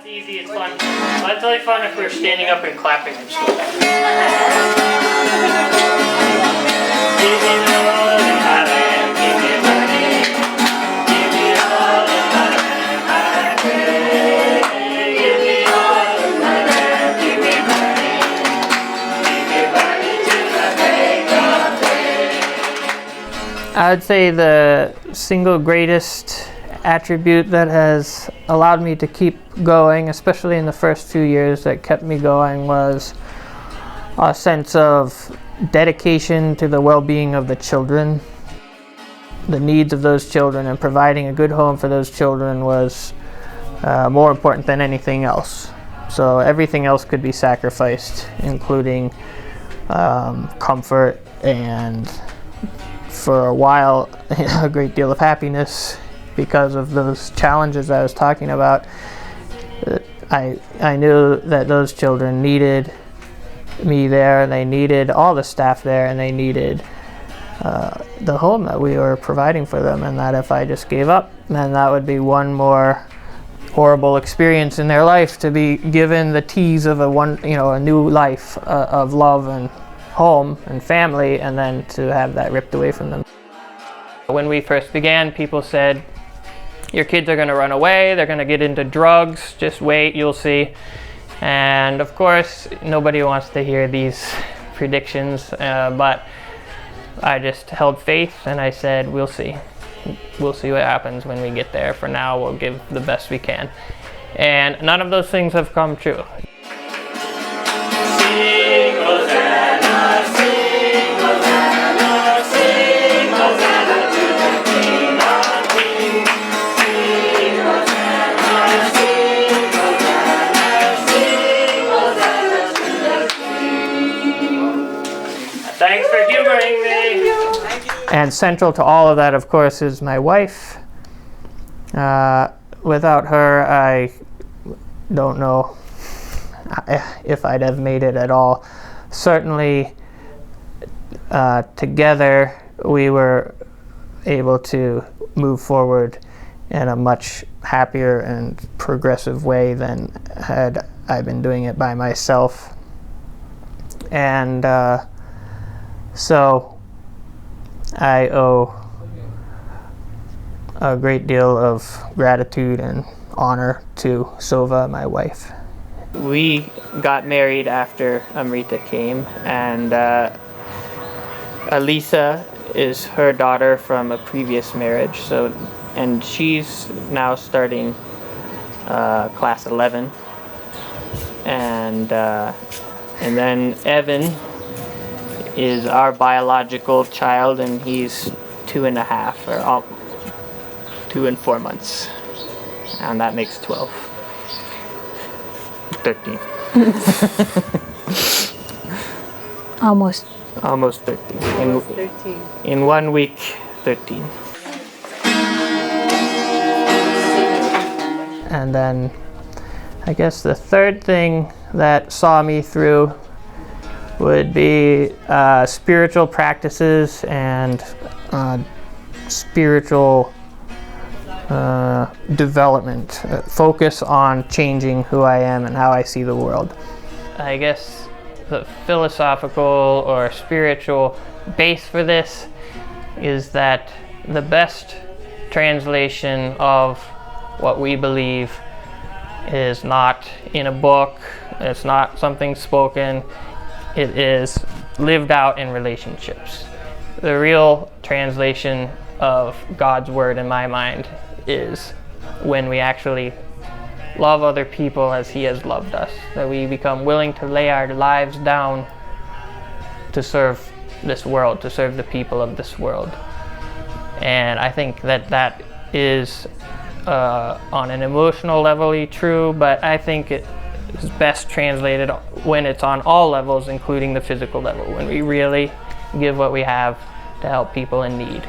It's easy, it's fun. Well, it's really fun if we're standing up and clapping and stuff. I would say the single greatest attribute that has allowed me to keep going, especially in the first few years that kept me going, was a sense of dedication to the well-being of the children. The needs of those children and providing a good home for those children was more important than anything else. So everything else could be sacrificed, including comfort and, for a while, a great deal of happiness because of those challenges I was talking about. I knew that those children needed me there, and they needed all the staff there, and they needed the home that we were providing for them, and that if I just gave up, then that would be one more horrible experience in their life, to be given the tease of a new life of love and home and family, and then to have that ripped away from them. When we first began, people said, your kids are going to run away, they're going to get into drugs, just wait, you'll see. And of course, nobody wants to hear these predictions, but I just held faith and I said, we'll see. We'll see what happens when we get there. For now, we'll give the best we can. And none of those things have come true. Thanks for humoring me. And central to all of that, of course, is my wife. Without her, I don't know if I'd have made it at all. Certainly, together, we were able to move forward in a much happier and progressive way than had I been doing it by myself. And so I owe a great deal of gratitude and honor to Sova, my wife. We got married after Amrita came, and Alisa is her daughter from a previous marriage, and she's now starting class 11, and then Evan is our biological child, and he's 2.5, or 2 and 4 months, and that makes 12. 13. Almost 13. In 1 week, 13. And then I guess the third thing that saw me through would be spiritual practices and spiritual development, focus on changing who I am and how I see the world. I guess the philosophical or spiritual base for this is that the best translation of what we believe is not in a book, it's not something spoken, it is lived out in relationships. The real translation of God's word in my mind is when we actually love other people as He has loved us, that we become willing to lay our lives down to serve this world, to serve the people of this world. And I think that is on an emotional level true, but I think it is best translated when it's on all levels, including the physical level, when we really give what we have to help people in need.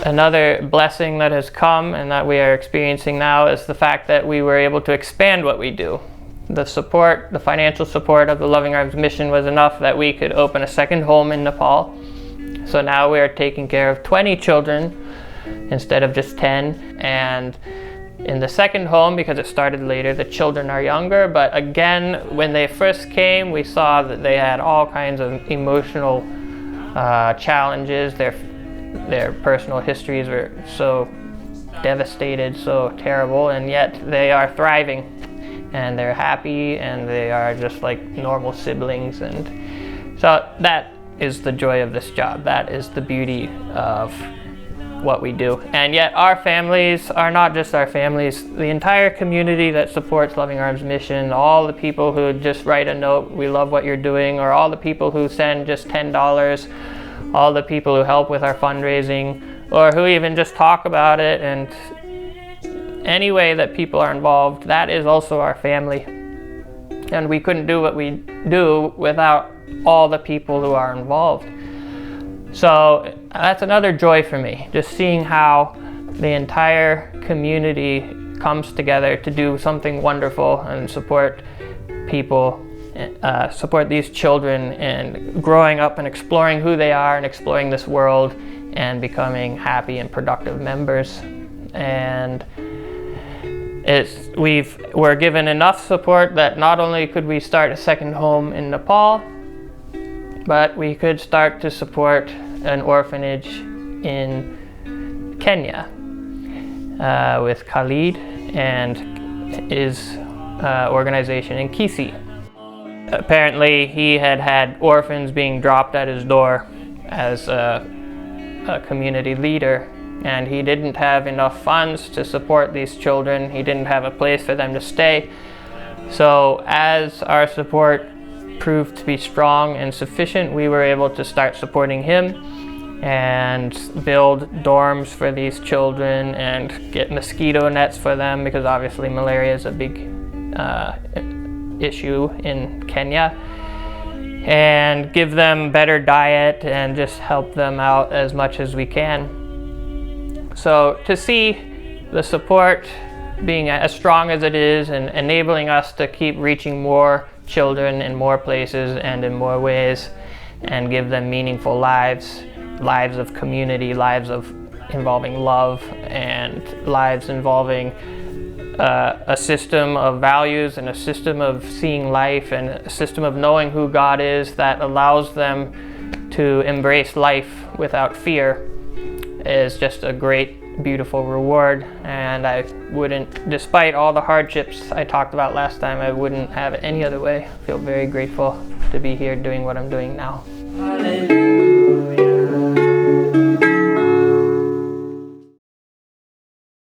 Another blessing that has come and that we are experiencing now is the fact that we were able to expand what we do. The support, the financial support of the Loving Arms mission was enough that we could open a second home in Nepal. So now we are taking care of 20 children instead of just 10. And in the second home, because it started later, the children are younger. But again, when they first came, we saw that they had all kinds of emotional challenges. Their personal histories were so devastated, so terrible, and yet they are thriving and they're happy and they are just like normal siblings. And so that is the joy of this job. That is the beauty of what we do. And yet our families are not just our families. The entire community that supports Loving Arms mission, all the people who just write a note, we love what you're doing, or all the people who send just $10, all the people who help with our fundraising, or who even just talk about it, and any way that people are involved, that is also our family. And we couldn't do what we do without all the people who are involved. So that's another joy for me, just seeing how the entire community comes together to do something wonderful and support people, support these children and growing up and exploring who they are and exploring this world and becoming happy and productive members. And we're given enough support that not only could we start a second home in Nepal, but we could start to support an orphanage in Kenya with Khalid and his organization in Kisii. Apparently he had orphans being dropped at his door as a community leader, and he didn't have enough funds to support these children. He didn't have a place for them to stay. So as our support proved to be strong and sufficient, we were able to start supporting him and build dorms for these children and get mosquito nets for them, because obviously malaria is a big issue in Kenya, and give them better diet and just help them out as much as we can. So to see the support being as strong as it is and enabling us to keep reaching more children in more places and in more ways, and give them meaningful lives of community, lives of involving love, and lives involving a system of values and a system of seeing life and a system of knowing who God is that allows them to embrace life without fear, is just a great, beautiful reward. And I wouldn't, despite all the hardships I talked about last time, I wouldn't have it any other way. I feel very grateful to be here doing what I'm doing now.